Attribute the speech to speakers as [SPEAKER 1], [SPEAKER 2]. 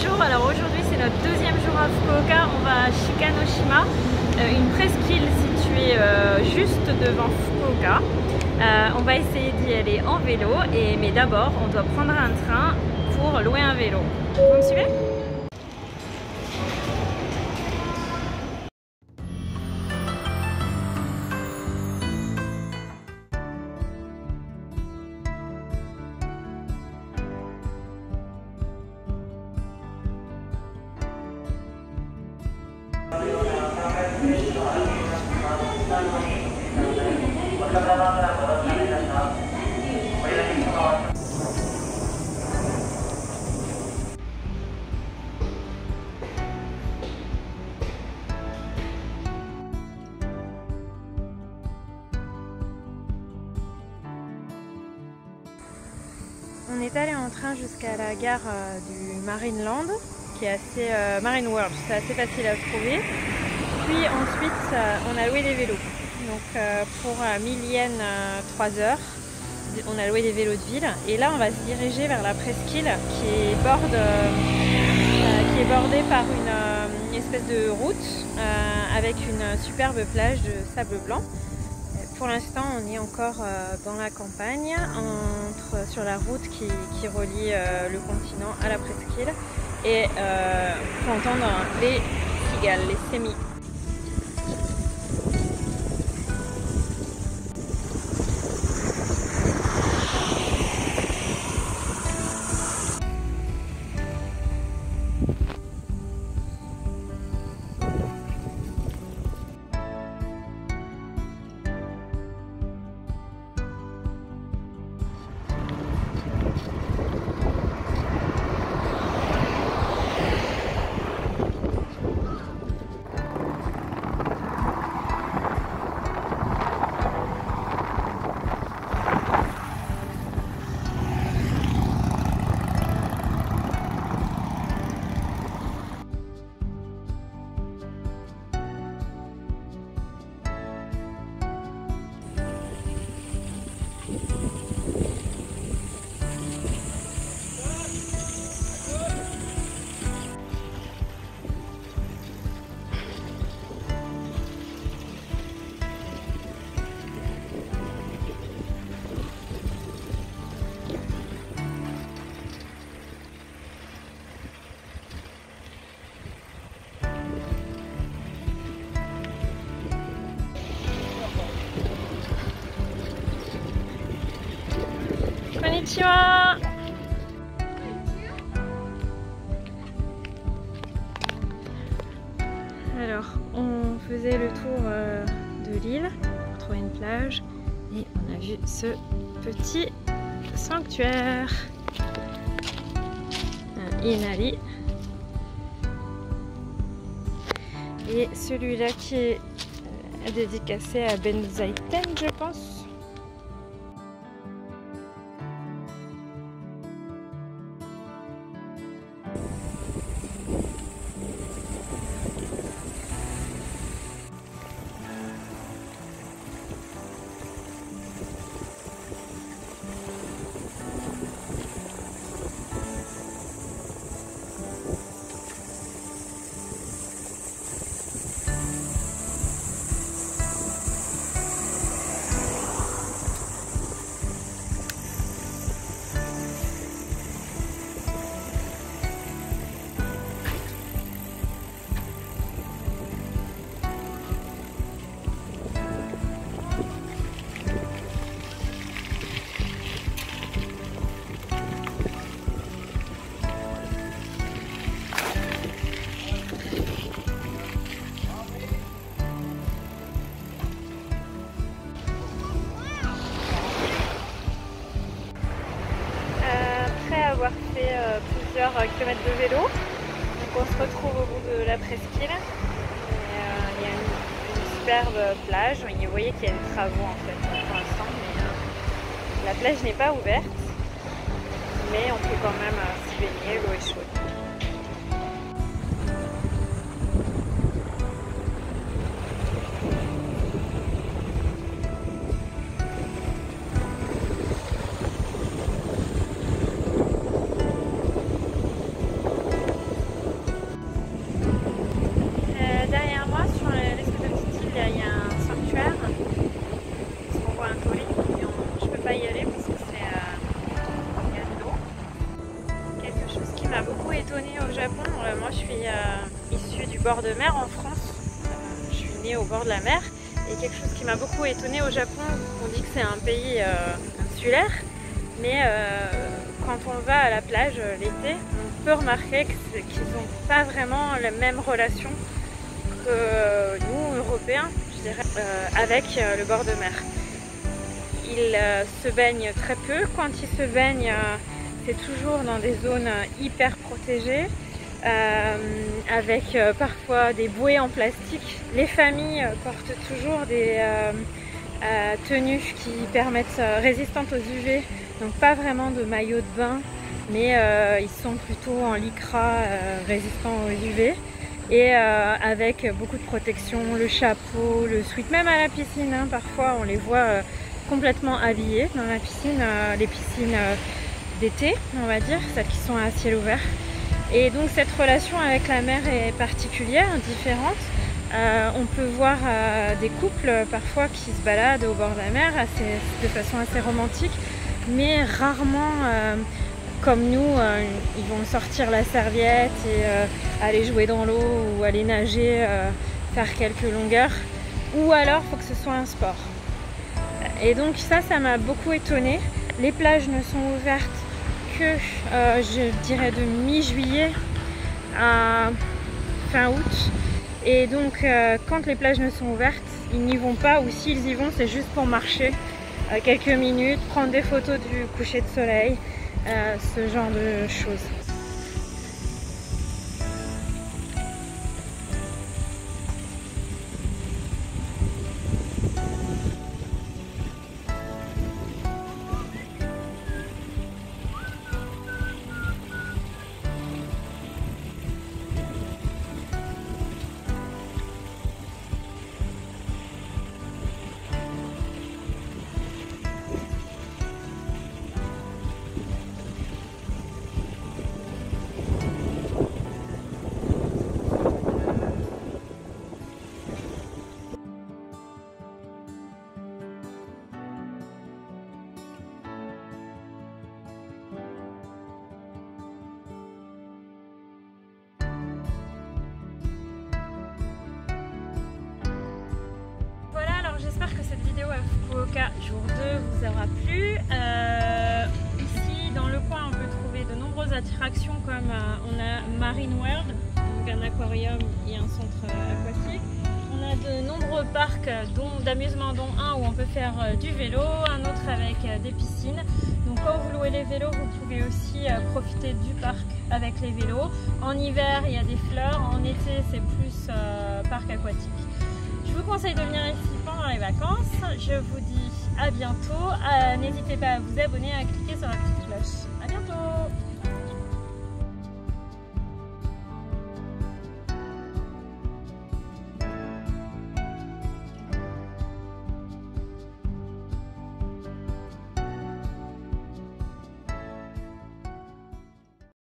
[SPEAKER 1] Bonjour, alors aujourd'hui c'est notre deuxième jour à Fukuoka. On va à Shikanoshima, une presqu'île située juste devant Fukuoka. On va essayer d'y aller en vélo, mais d'abord on doit prendre un train pour louer un vélo. Vous me suivez ? On est allé en train jusqu'à la gare du Marineland, qui est assez Marine World, c'est assez facile à trouver. Puis ensuite, on a loué des vélos. Donc pour 1000 yens 3 heures, on a loué des vélos de ville. Et là, on va se diriger vers la presqu'île qui est bordée par une espèce de route avec une superbe plage de sable blanc. Pour l'instant, on est encore dans la campagne, sur la route qui relie le continent à la presqu'île. Et on peut entendre les cigales, les sémis. Konnichiwa. Alors, on faisait le tour de l'île pour trouver une plage et on a vu ce petit sanctuaire, un inari. Et celui-là qui est dédicacé à Benzaiten, je pense. Avoir fait plusieurs kilomètres de vélo. Donc on se retrouve au bout de la presqu'île. Il y a une superbe plage. Vous voyez qu'il y a des travaux en fait pour l'instant, mais la plage n'est pas ouverte. Mais on peut quand même s'y baigner, l'eau est chaude. beaucoup étonnée au Japon. Moi je suis issue du bord de mer en France. Je suis née au bord de la mer. Et quelque chose qui m'a beaucoup étonnée au Japon, on dit que c'est un pays insulaire, mais quand on va à la plage l'été, on peut remarquer qu'ils n'ont pas vraiment la même relation que nous, Européens, je dirais, avec le bord de mer. Ils se baignent très peu. Quand ils se baignent, c'est toujours dans des zones hyper protégées, avec parfois des bouées en plastique. Les familles portent toujours des tenues qui permettent résistantes aux UV, donc pas vraiment de maillot de bain, mais ils sont plutôt en lycra résistants aux UV. Et avec beaucoup de protection, le chapeau, le sweat, même à la piscine, hein, parfois on les voit complètement habillés dans la piscine, les piscines d'été, on va dire, celles qui sont à ciel ouvert. Et donc cette relation avec la mer est particulière, différente. On peut voir des couples parfois qui se baladent au bord de la mer de façon assez romantique, mais rarement comme nous, ils vont sortir la serviette et aller jouer dans l'eau ou aller nager, faire quelques longueurs, ou alors il faut que ce soit un sport. Et donc ça m'a beaucoup étonnée. Les plages ne sont ouvertes que, je dirais, de mi-juillet à fin août. Et donc quand les plages ne sont ouvertes, ils n'y vont pas, ou s'ils y vont, c'est juste pour marcher quelques minutes, prendre des photos du coucher de soleil, ce genre de choses. J'espère que cette vidéo à Fukuoka jour 2 vous aura plu. Ici dans le coin on peut trouver de nombreuses attractions comme on a Marine World, donc un aquarium et un centre aquatique. On a de nombreux parcs d'amusement, dont un où on peut faire du vélo, un autre avec des piscines. Donc quand vous louez les vélos, vous pouvez aussi profiter du parc avec les vélos. En hiver il y a des fleurs, en été c'est plus parc aquatique. Je vous conseille de venir ici pendant les vacances. Je vous dis à bientôt. N'hésitez pas à vous abonner, à cliquer sur la petite